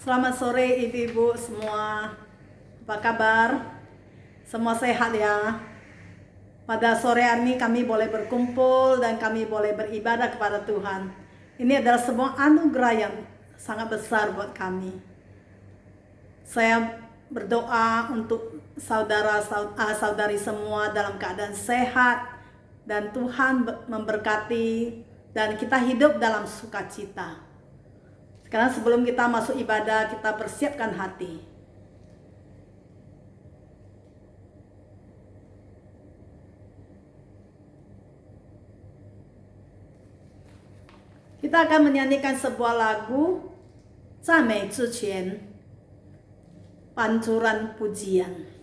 Selamat sore ibu-ibu semua. Apa kabar? Semua sehat ya? Pada sore hari ini kami boleh berkumpul dan kami boleh beribadah kepada Tuhan. Ini adalah sebuah anugerah yang sangat besar buat kami. Saya berdoa untuk saudara-saudari semua dalam keadaan sehat dan Tuhan memberkati dan kita hidup dalam sukacita. Sekarang sebelum kita masuk ibadah, kita persiapkan hati. Kita akan menyanyikan sebuah lagu, 赞美之前, pancuran pujian.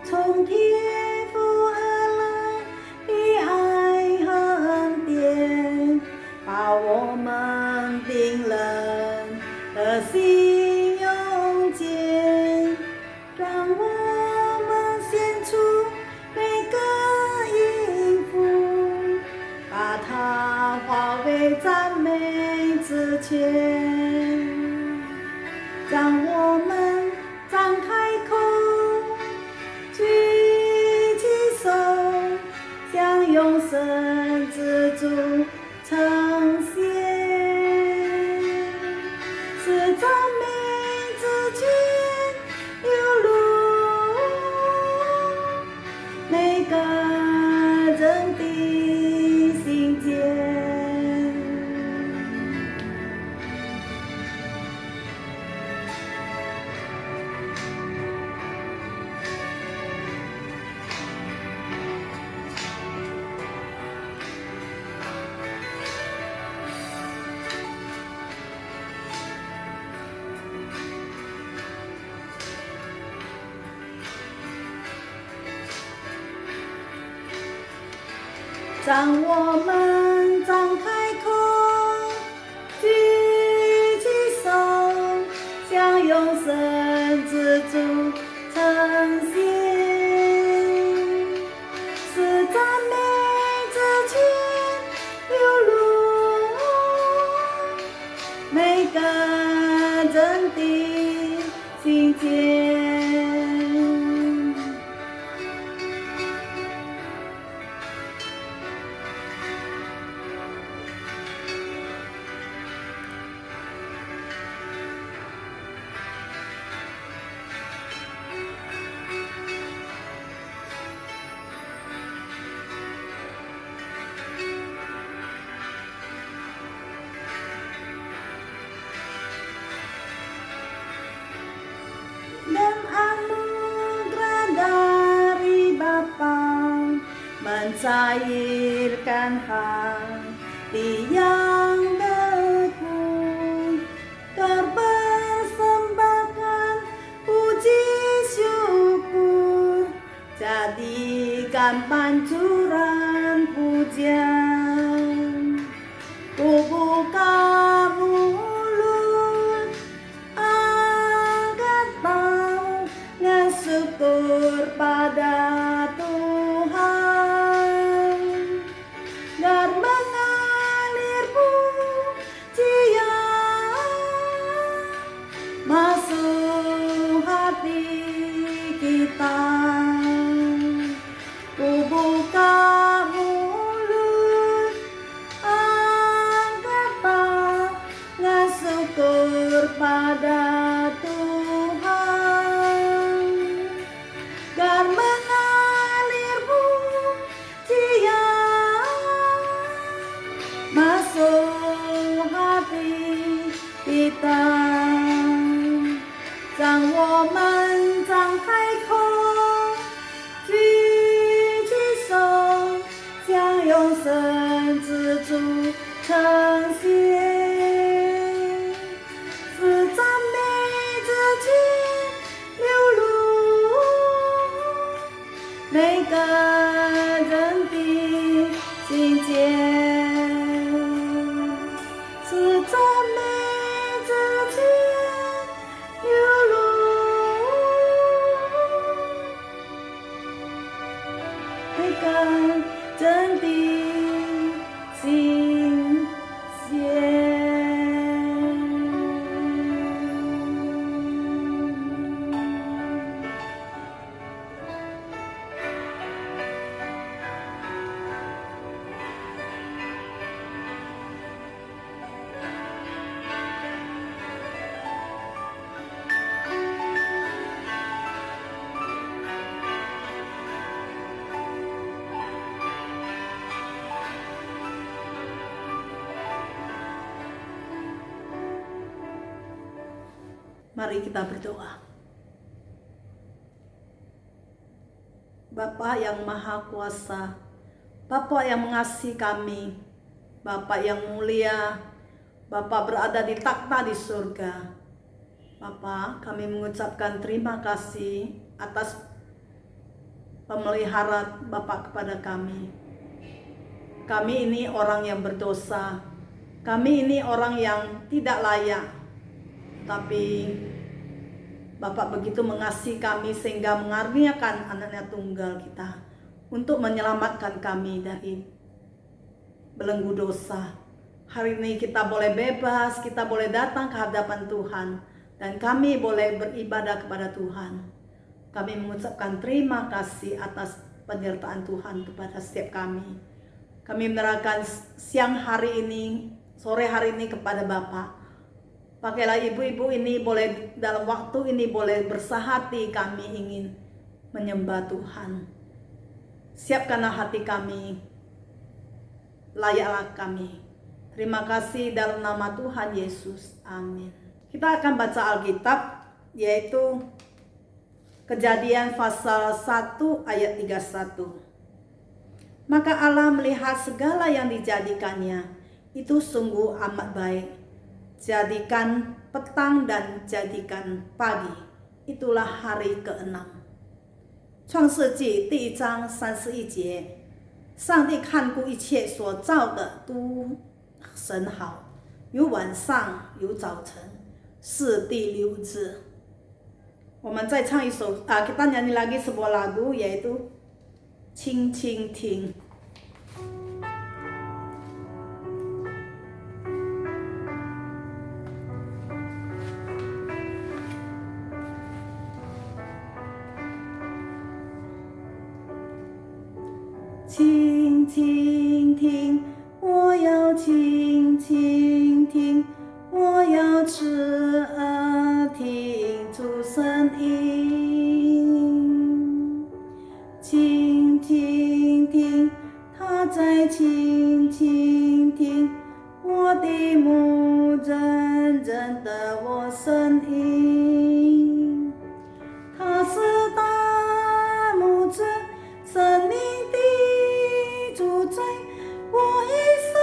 從天父而來的愛和恩典，把我們冰冷的心湧見，讓我們獻出每個音符，把它化為讚美之泉，讓我們張開口，永生之主呈現，是讚美之泉流露每個人的心間。讓我們張開口，舉起手，向永生之主呈現，是讚美之泉流露每個人的心間。Dan anugerah dari Bapa mencairkan hati yang beku, terpersembahkan puji syukur, jadikan pancuran pujian. Ku buka mulut, angkat tangan syukur pada Tuhan, dan mengalir pujian masuk hati kita. Ku buka mulut, angkat tangan syukur pada Tuhan, dan mengalir pujian masuk hati kita。让我們張開口，每个人的心间，是赞美之前流露，每个人的心间。Mari kita berdoa. Bapa yang Maha Kuasa, Bapa yang mengasihi kami, Bapa yang mulia, Bapa berada di takhta di surga. Bapa, kami mengucapkan terima kasih atas pemeliharaan Bapa kepada kami. Kami ini orang yang berdosa, kami ini orang yang tidak layak, tapi Bapak begitu mengasihi kami sehingga mengaruniakan anaknya tunggal kita untuk menyelamatkan kami dari belenggu dosa. Hari ini kita boleh bebas, kita boleh datang ke hadapan Tuhan, dan kami boleh beribadah kepada Tuhan. Kami mengucapkan terima kasih atas penyertaan Tuhan kepada setiap kami. Kami menyerahkan siang hari ini, sore hari ini kepada Bapak. Pakailah ibu-ibu ini boleh dalam waktu ini boleh bersahati, kami ingin menyembah Tuhan. Siapkanlah hati kami, layaklah kami. Terima kasih dalam nama Tuhan Yesus. Amin. Kita akan baca Alkitab, yaitu Kejadian pasal 1 ayat 31. Maka Allah melihat segala yang dijadikannya, itu sungguh amat baik. Jadikan petang dan jadikan pagi, itulah hari ke-6. 创世纪第1章31节，上帝看顾一切所造的都甚好，有晚上有早晨，是第6日。我们再唱一首kita nyanyi lagi sebuah lagu, yaitu 轻轻听。轻轻听，我要轻轻听，我要侧耳听出声音。轻轻听，他在轻轻听，我的牧人认得我声音。他是大牧者，生命的主宰，我一生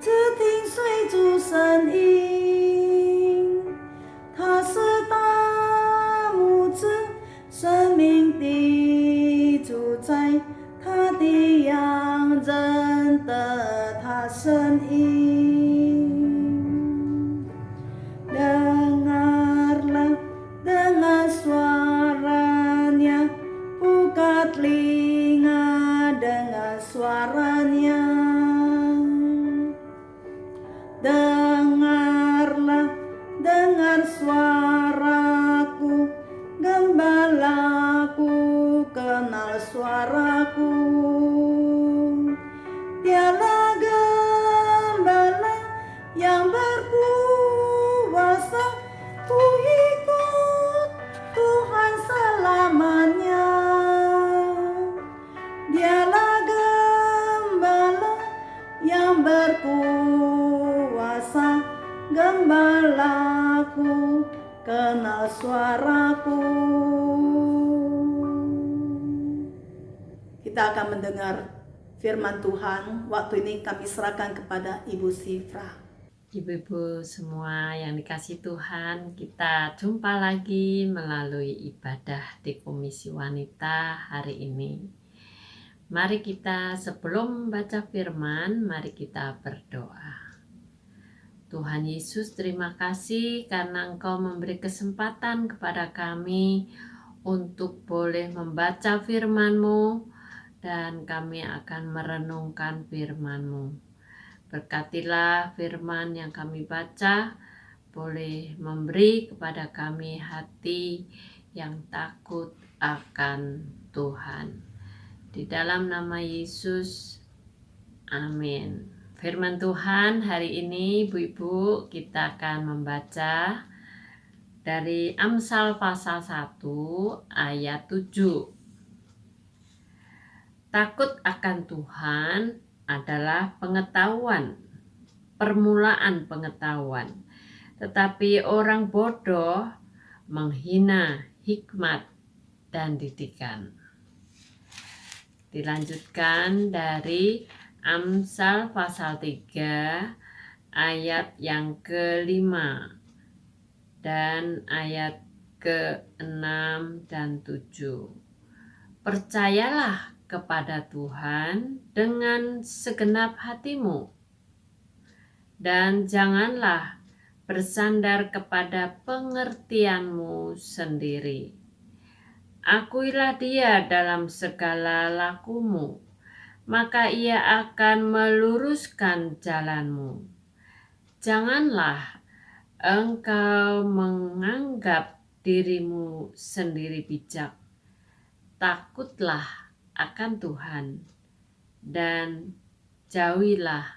只听随主声音。他是大牧者，生命的主宰，他的羊认得他声音。Dengarlah, dengar suaranya, buka telinga dengar suaranya. Dengarlah, dengar suaraku, gembalaku kenal suaraku. Dialah gembala yang berkuasa, ku ikut Tuhan selamanya. Dialah gembala yang berkuasa, gembalaku kenal suaraku. Kita akan mendengar firman Tuhan. Waktu ini kami serahkan kepada Ibu Sifra. Ibu-ibu semua yang dikasih Tuhan, kita jumpa lagi melalui ibadah di Komisi Wanita hari ini. Mari kita sebelum membaca firman, mari kita berdoa. Tuhan Yesus, terima kasih karena Engkau memberi kesempatan kepada kami untuk boleh membaca firman-Mu dan kami akan merenungkan firman-Mu. Berkatilah firman yang kami baca, boleh memberi kepada kami hati yang takut akan Tuhan. Di dalam nama Yesus, amin. Firman Tuhan hari ini, ibu-ibu, kita akan membaca dari Amsal pasal 1 ayat 7. Takut akan Tuhan adalah pengetahuan, permulaan pengetahuan. Tetapi orang bodoh menghina hikmat dan didikan. Dilanjutkan dari Amsal pasal 3 ayat yang ke-5 dan ayat ke-6 dan 7. Percayalah kepada Tuhan dengan segenap hatimu dan janganlah bersandar kepada pengertianmu sendiri. Akuilah Dia dalam segala lakumu, maka Ia akan meluruskan jalanmu. Janganlah engkau menganggap dirimu sendiri bijak. Takutlah akan Tuhan dan jauhilah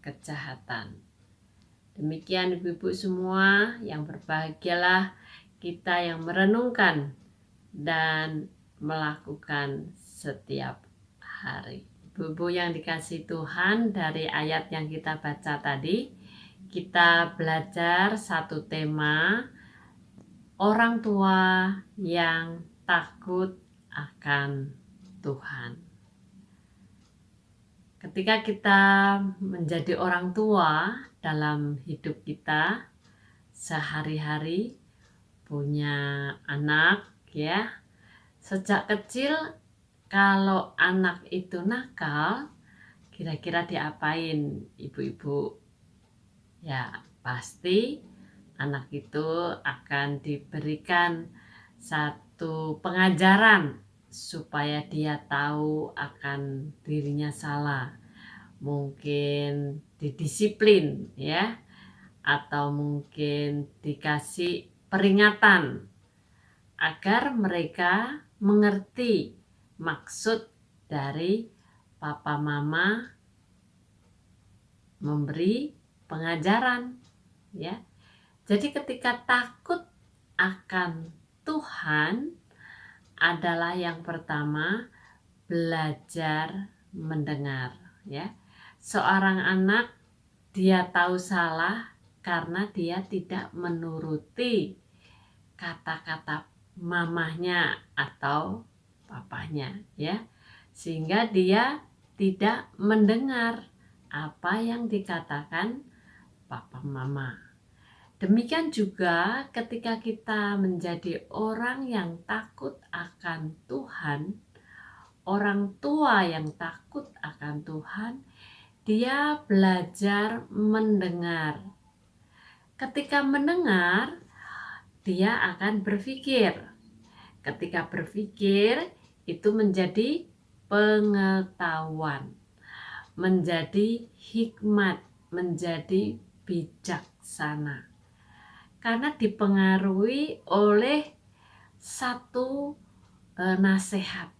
kejahatan. Demikian ibu-ibu semua yang berbahagialah kita yang merenungkan dan melakukan setiap hari. Ibu-ibu yang dikasih Tuhan, dari ayat yang kita baca tadi, kita belajar satu tema, orang tua yang takut akan Tuhan. Ketika kita menjadi orang tua dalam hidup kita sehari-hari, punya anak ya, sejak kecil kalau anak itu nakal, kira-kira diapain ibu-ibu? Ya pasti anak itu akan diberikan satu pengajaran supaya dia tahu akan dirinya salah. Mungkin didisiplin ya, atau mungkin dikasih peringatan agar mereka mengerti maksud dari papa mama memberi pengajaran ya. Jadi ketika takut akan Tuhan adalah yang pertama, belajar mendengar ya. Seorang anak dia tahu salah karena dia tidak menuruti kata-kata mamahnya atau papahnya ya. Sehingga dia tidak mendengar apa yang dikatakan papa mama. Demikian juga ketika kita menjadi orang yang takut akan Tuhan, orang tua yang takut akan Tuhan, dia belajar mendengar. Ketika mendengar, dia akan berpikir. Ketika berpikir, itu menjadi pengetahuan, menjadi hikmat, menjadi bijaksana. Karena dipengaruhi oleh satu nasihat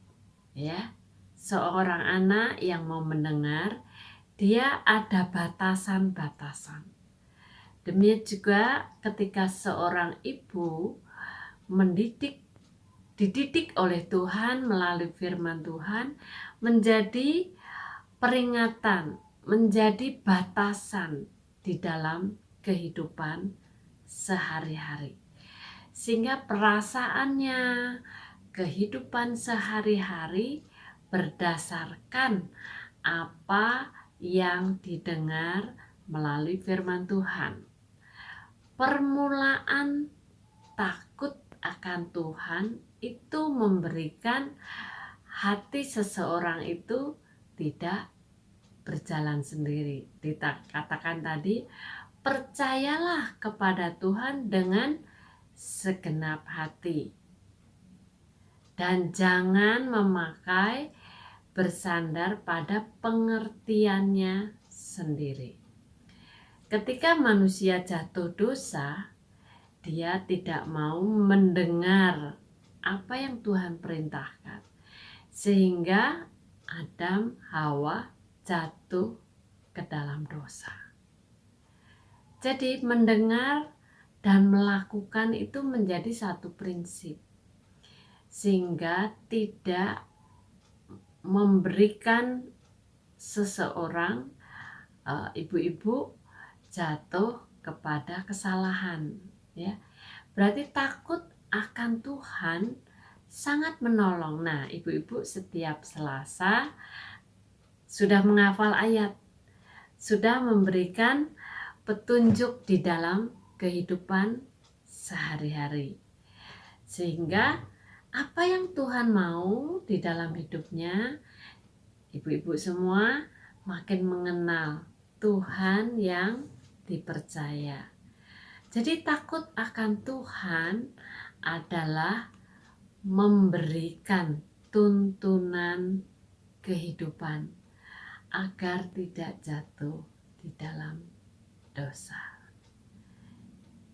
ya. Seorang anak yang mau mendengar, dia ada batasan-batasan. Demikian juga ketika seorang ibu dididik oleh Tuhan melalui firman Tuhan, menjadi peringatan, menjadi batasan di dalam kehidupan sehari-hari. Sehingga perasaannya, kehidupan sehari-hari berdasarkan apa yang didengar melalui firman Tuhan. Permulaan takut akan Tuhan itu memberikan hati seseorang itu tidak berjalan sendiri. Dikatakan tadi, percayalah kepada Tuhan dengan segenap hati dan jangan memakai bersandar pada pengertiannya sendiri. Ketika manusia jatuh dosa, dia tidak mau mendengar apa yang Tuhan perintahkan, sehingga Adam Hawa jatuh ke dalam dosa. Jadi mendengar dan melakukan itu menjadi satu prinsip, sehingga tidak memberikan seseorang, ibu-ibu, jatuh kepada kesalahan, ya. Berarti takut akan Tuhan sangat menolong. Nah, ibu-ibu setiap Selasa sudah menghafal ayat, sudah memberikan petunjuk di dalam kehidupan sehari-hari, sehingga apa yang Tuhan mau di dalam hidupnya, ibu-ibu semua makin mengenal Tuhan yang dipercaya. Jadi takut akan Tuhan adalah memberikan tuntunan kehidupan agar tidak jatuh di dalam dosa.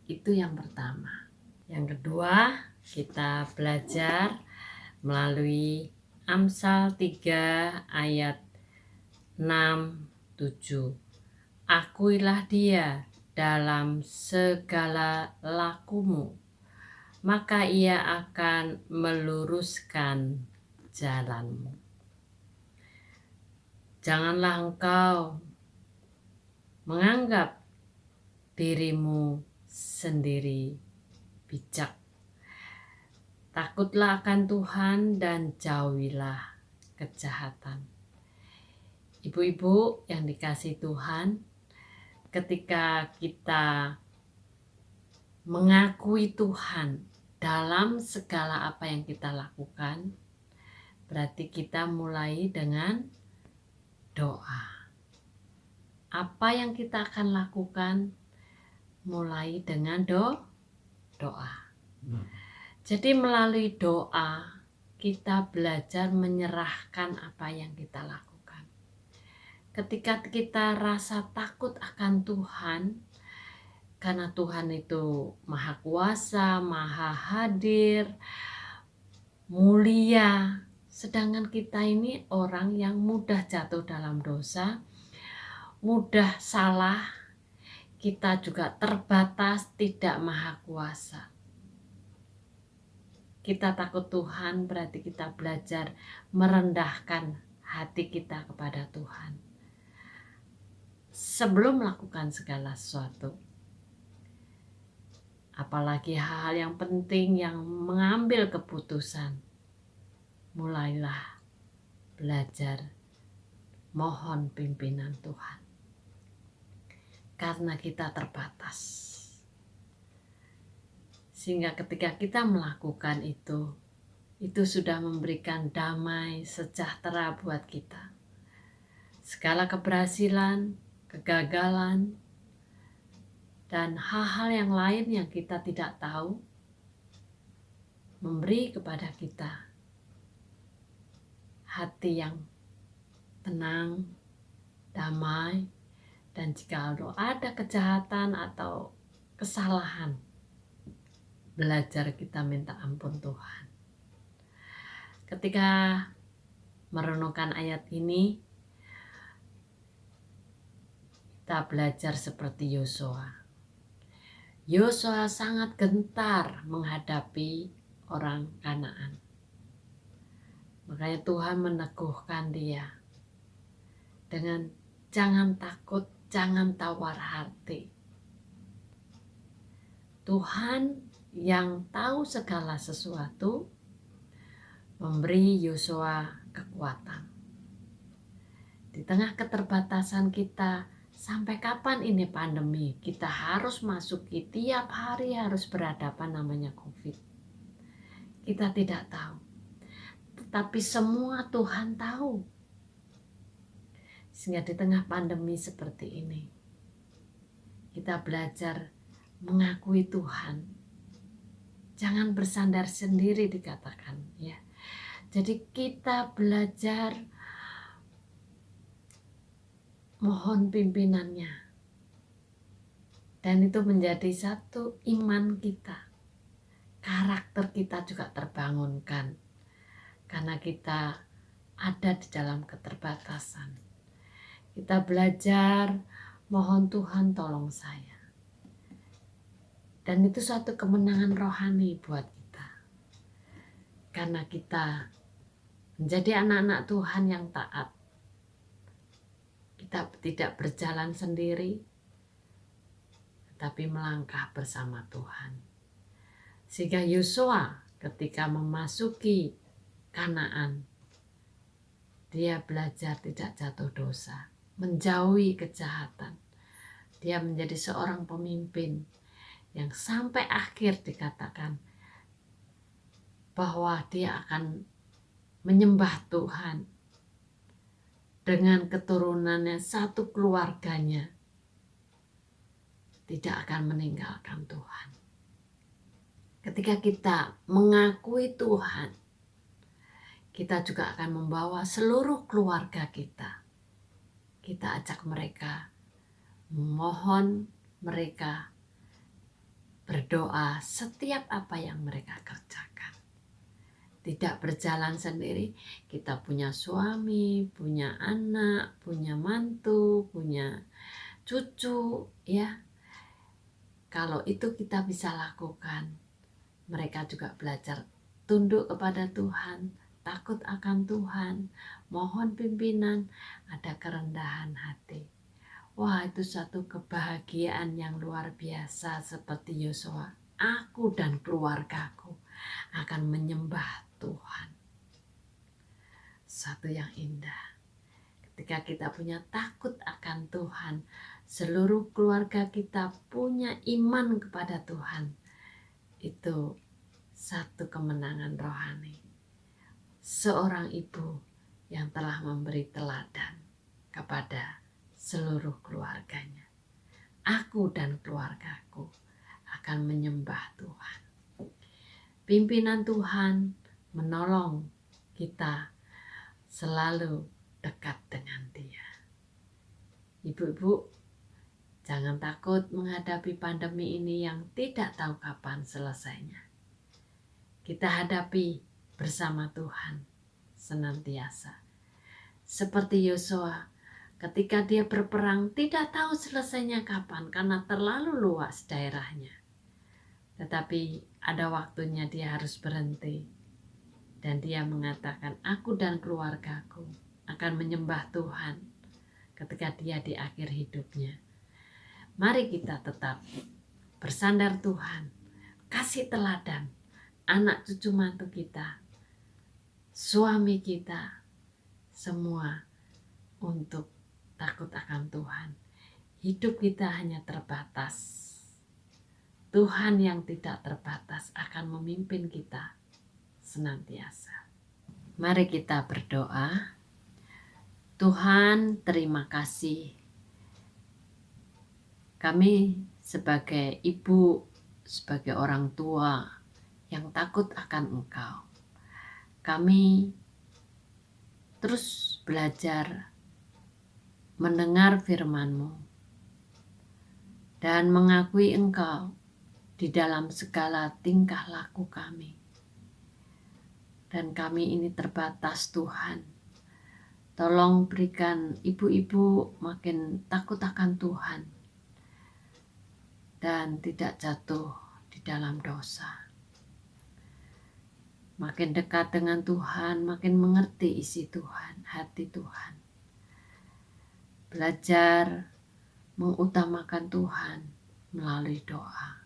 Itu yang pertama. Yang kedua, kita belajar melalui Amsal 3 ayat 6-7. Akuilah dia dalam segala lakumu, maka ia akan meluruskan jalanmu. Janganlah engkau menganggap dirimu sendiri bijak. Takutlah akan Tuhan dan jauhilah kejahatan. Ibu-ibu yang dikasihi Tuhan, ketika kita mengakui Tuhan dalam segala apa yang kita lakukan, berarti kita mulai dengan doa. Apa yang kita akan lakukan mulai dengan doa. Jadi melalui doa kita belajar menyerahkan apa yang kita lakukan. Ketika kita rasa takut akan Tuhan, karena Tuhan itu Maha Kuasa, Maha Hadir, mulia, sedangkan kita ini orang yang mudah jatuh dalam dosa, mudah salah, kita juga terbatas, tidak Maha Kuasa. Kita takut Tuhan berarti kita belajar merendahkan hati kita kepada Tuhan sebelum melakukan segala sesuatu. Apalagi hal-hal yang penting, yang mengambil keputusan, mulailah belajar mohon pimpinan Tuhan. Karena kita terbatas. Sehingga ketika kita melakukan itu sudah memberikan damai, sejahtera buat kita. Segala keberhasilan, kegagalan, dan hal-hal yang lain yang kita tidak tahu memberi kepada kita hati yang tenang, damai, dan jika ada kejahatan atau kesalahan, belajar kita minta ampun Tuhan. Ketika merenungkan ayat ini, kita belajar seperti Yosua. Yosua sangat gentar menghadapi orang Kanaan. Makanya Tuhan meneguhkan dia dengan jangan takut, jangan tawar hati. Tuhan yang tahu segala sesuatu memberi Yosua kekuatan. Di tengah keterbatasan kita, Sampai kapan ini pandemi? Kita harus masuki tiap hari harus berhadapan namanya COVID. Kita tidak tahu. Tetapi semua Tuhan tahu. Sehingga di tengah pandemi seperti ini, kita belajar mengakui Tuhan. Jangan bersandar sendiri dikatakan ya. Jadi kita belajar mohon pimpinannya. Dan itu menjadi satu iman kita. Karakter kita juga terbangunkan. Karena kita ada di dalam keterbatasan. Kita belajar mohon Tuhan tolong saya. Dan itu suatu kemenangan rohani buat kita. Karena kita menjadi anak-anak Tuhan yang taat. Kita tidak berjalan sendiri, tapi melangkah bersama Tuhan. Sehingga Yosua ketika memasuki Kanaan, dia belajar tidak jatuh dosa, menjauhi kejahatan. Dia menjadi seorang pemimpin yang sampai akhir dikatakan bahwa dia akan menyembah Tuhan dengan keturunannya, satu keluarganya tidak akan meninggalkan Tuhan. Ketika kita mengakui Tuhan, kita juga akan membawa seluruh keluarga kita. Kita ajak mereka, mohon mereka berdoa setiap apa yang mereka kerjakan. Tidak berjalan sendiri, kita punya suami, punya anak, punya mantu, punya cucu, ya. Kalau itu kita bisa lakukan, mereka juga belajar tunduk kepada Tuhan, takut akan Tuhan, mohon pimpinan, ada kerendahan hati. Wah, itu satu kebahagiaan yang luar biasa seperti Yosua. Aku dan keluargaku akan menyembah Tuhan. Satu yang indah. Ketika kita punya takut akan Tuhan, seluruh keluarga kita punya iman kepada Tuhan. Itu satu kemenangan rohani. Seorang ibu yang telah memberi teladan kepada seluruh keluarganya. Aku dan keluargaku akan menyembah Tuhan. Pimpinan Tuhan menolong kita selalu dekat dengan Dia. Ibu-ibu, jangan takut menghadapi pandemi ini yang tidak tahu kapan selesainya. Kita hadapi bersama Tuhan senantiasa. Seperti Yosua, ketika dia berperang tidak tahu selesainya kapan karena terlalu luas daerahnya. Tetapi ada waktunya dia harus berhenti. Dan dia mengatakan, aku dan keluargaku akan menyembah Tuhan ketika dia di akhir hidupnya. Mari kita tetap bersandar Tuhan, kasih teladan anak cucu mantu kita, suami kita, semua untuk takut akan Tuhan. Hidup kita hanya terbatas. Tuhan yang tidak terbatas akan memimpin kita senantiasa. Mari kita berdoa. Tuhan, terima kasih. Kami sebagai ibu, sebagai orang tua yang takut akan Engkau, kami terus belajar mendengar firman-Mu dan mengakui Engkau di dalam segala tingkah laku kami. Dan kami ini terbatas Tuhan. Tolong berikan ibu-ibu makin takut akan Tuhan dan tidak jatuh di dalam dosa. Makin dekat dengan Tuhan, makin mengerti isi Tuhan, hati Tuhan. Belajar mengutamakan Tuhan melalui doa.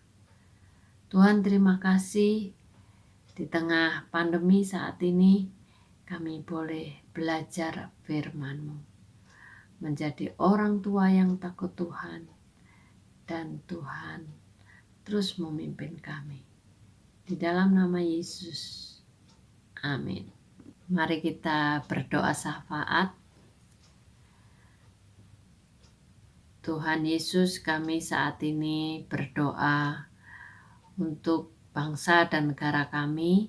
Tuhan, terima kasih di tengah pandemi saat ini kami boleh belajar firman-Mu. menjadi orang tua yang takut Tuhan, dan Tuhan terus memimpin kami. Di dalam nama Yesus, amin. Mari kita berdoa syafaat. Tuhan Yesus, kami saat ini berdoa untuk bangsa dan negara kami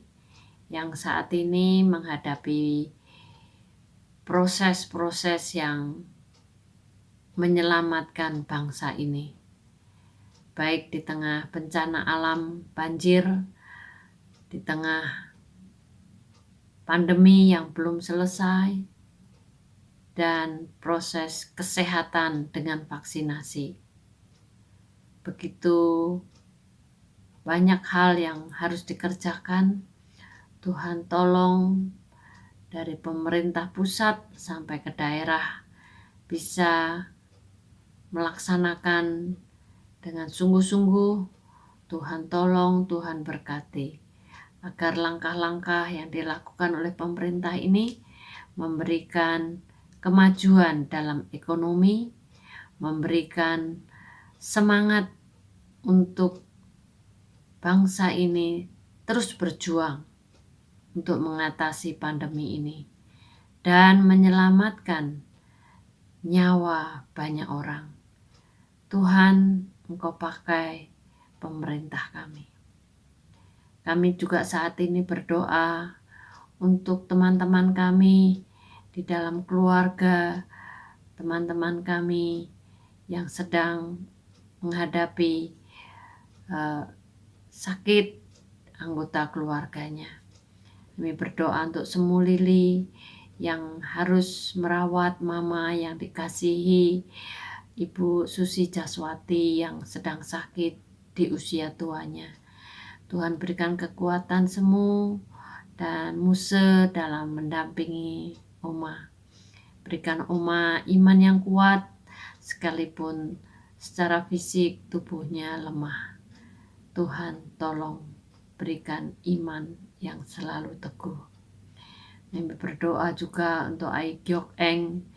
yang saat ini menghadapi proses-proses yang menyelamatkan bangsa ini, baik di tengah bencana alam banjir, di tengah pandemi yang belum selesai, dan proses kesehatan dengan vaksinasi. Begitu banyak hal yang harus dikerjakan. Tuhan tolong dari pemerintah pusat sampai ke daerah bisa melaksanakan dengan sungguh-sungguh. Tuhan tolong, Tuhan berkati, agar langkah-langkah yang dilakukan oleh pemerintah ini memberikan kemajuan dalam ekonomi, memberikan semangat untuk bangsa ini terus berjuang untuk mengatasi pandemi ini dan menyelamatkan nyawa banyak orang. Tuhan, Engkau pakai pemerintah kami. Kami juga saat ini berdoa untuk teman-teman kami di dalam keluarga, teman-teman kami yang sedang menghadapi sakit anggota keluarganya. Kami berdoa untuk Semu Lili yang harus merawat mama yang dikasihi, Ibu Susi Jaswati yang sedang sakit di usia tuanya. Tuhan berikan kekuatan Semu dan Muse dalam mendampingi Oma. Berikan Oma iman yang kuat sekalipun secara fisik tubuhnya lemah. Tuhan tolong berikan iman yang selalu teguh. Kami berdoa juga untuk Ai Gyok Eng.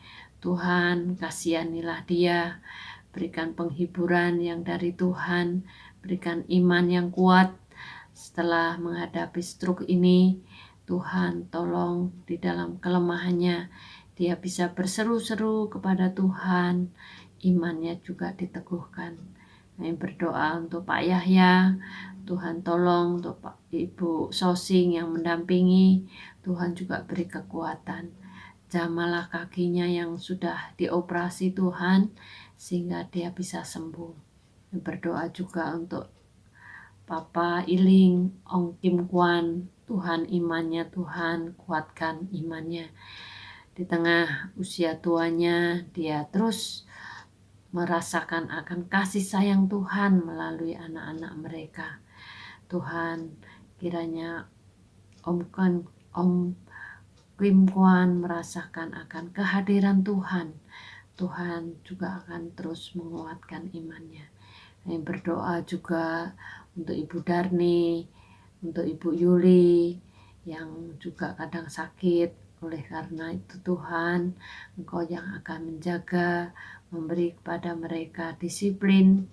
Tuhan kasihanilah dia, berikan penghiburan yang dari Tuhan, berikan iman yang kuat setelah menghadapi stroke ini. Tuhan tolong di dalam kelemahannya dia bisa berseru-seru kepada Tuhan, imannya juga diteguhkan. Kami berdoa untuk Pak Yahya, Tuhan tolong untuk Pak Ibu Sosing yang mendampingi, Tuhan juga beri kekuatan. Jamalah kakinya yang sudah dioperasi Tuhan, sehingga dia bisa sembuh. Kami berdoa juga untuk Papa Iling, Ong Kim Kwan, Tuhan imannya, Tuhan kuatkan imannya. Di tengah usia tuanya, dia terus merasakan akan kasih sayang Tuhan melalui anak-anak mereka. Tuhan, kiranya Om Kim Kwan merasakan akan kehadiran Tuhan. Tuhan juga akan terus menguatkan imannya. Kami berdoa juga untuk Ibu Darni, untuk Ibu Yuli yang juga kadang sakit. Oleh karena itu Tuhan, Engkau yang akan menjaga, memberi kepada mereka disiplin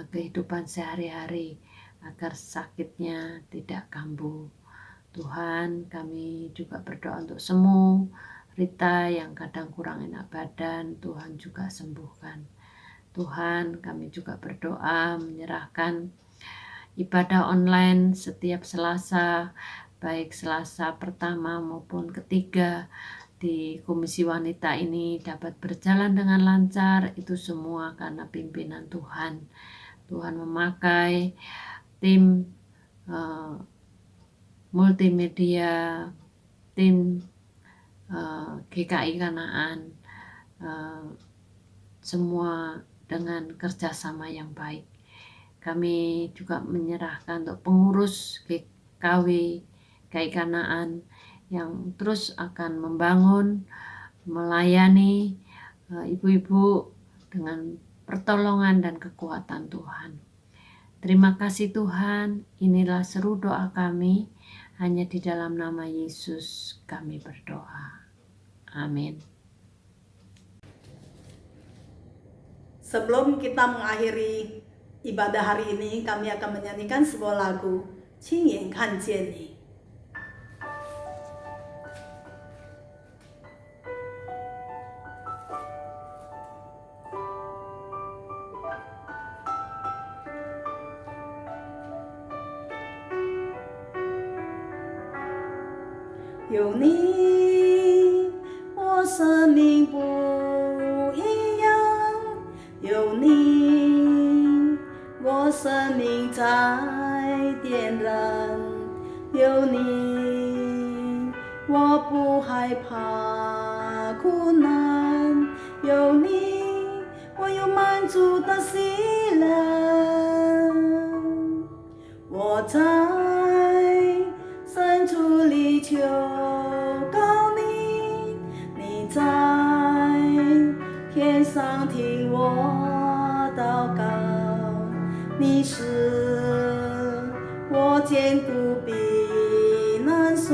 kehidupan sehari-hari agar sakitnya tidak kambuh. Tuhan, kami juga berdoa untuk Semu, Rita yang kadang kurang enak badan, Tuhan juga sembuhkan. Tuhan, kami juga berdoa menyerahkan ibadah online setiap Selasa, baik Selasa pertama maupun ketiga di Komisi Wanita ini dapat berjalan dengan lancar. Itu semua karena pimpinan Tuhan. Tuhan memakai tim multimedia, tim GKI Kanaan, semua dengan kerjasama yang baik. Kami juga menyerahkan untuk pengurus GKW GKI Kanaan yang terus akan membangun, melayani ibu-ibu dengan pertolongan dan kekuatan Tuhan. Terima kasih Tuhan, inilah seru doa kami, hanya di dalam nama Yesus kami berdoa. Amin. Sebelum kita mengakhiri ibadah hari ini, kami akan menyanyikan sebuah lagu, 亲眼看见你。有你，我生命不一样；有你，我生命在点燃；有你，我不害怕苦难；有你，我有满足的喜乐。我在深处里求告你，你在天上听我祷告，你是我坚固避难所，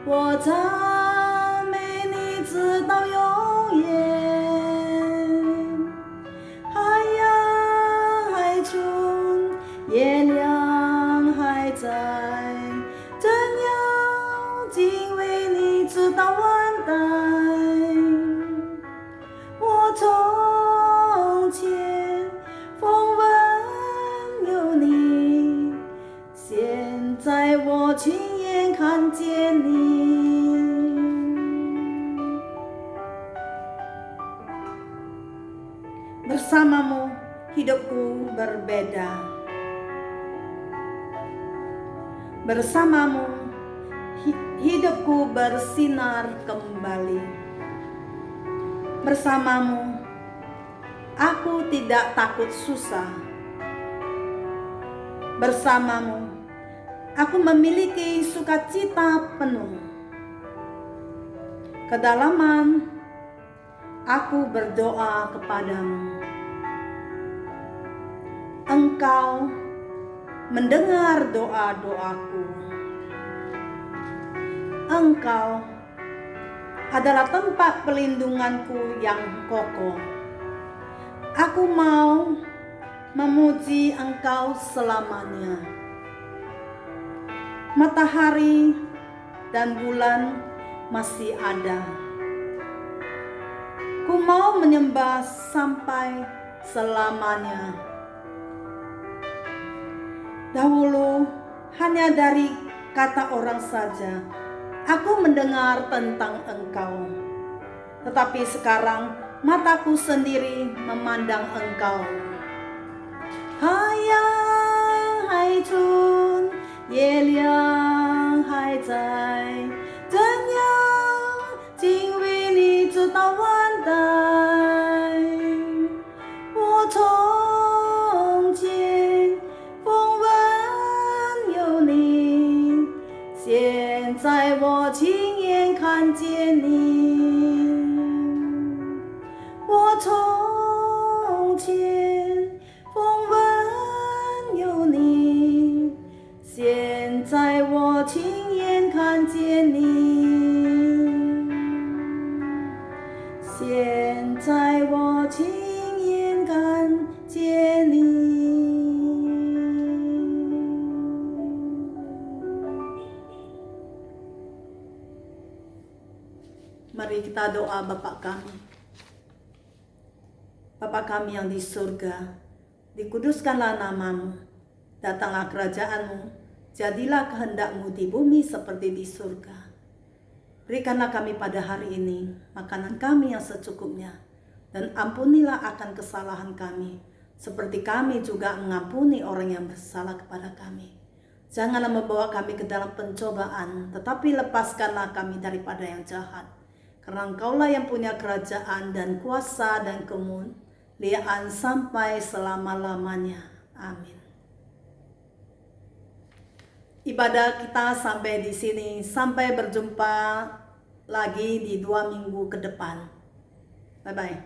我赞美你直到永远。海洋海中，月亮还在，怎样敬畏你直到万代。我从前风闻有你，现在我亲眼看见你。Bersamamu hidupku berbeda. Bersamamu hidupku bersinar kembali. Bersamamu aku tidak takut susah. Bersamamu aku memiliki sukacita penuh. Kedalaman aku berdoa kepadamu. Engkau mendengar doa-doaku. Engkau adalah tempat pelindunganku yang kokoh. Aku mau memuji Engkau selamanya. Matahari dan bulan masih ada. Ku mau menyembah sampai selamanya. Dahulu hanya dari kata orang saja aku mendengar tentang Engkau, tetapi sekarang mataku sendiri memandang Engkau. 海洋海中，月亮还在，怎样敬畏你直到万代。我从前风闻有你，现在我亲眼看见你。我从前风闻有你，现在我亲眼看见你。现在我亲眼看见你。Mari kita doa Bapa kami. Bapa kami yang di surga, dikuduskanlah namamu, datanglah kerajaanmu, jadilah kehendakmu di bumi seperti di surga. Berikanlah kami pada hari ini makanan kami yang secukupnya, dan ampunilah akan kesalahan kami, seperti kami juga mengampuni orang yang bersalah kepada kami. Janganlah membawa kami ke dalam pencobaan, tetapi lepaskanlah kami daripada yang jahat. Karena Engkaulah yang punya kerajaan dan kuasa dan kemuliaan sampai selama-lamanya. Amin. Ibadah kita sampai di sini. Sampai berjumpa lagi di 2 minggu ke depan. Bye-bye.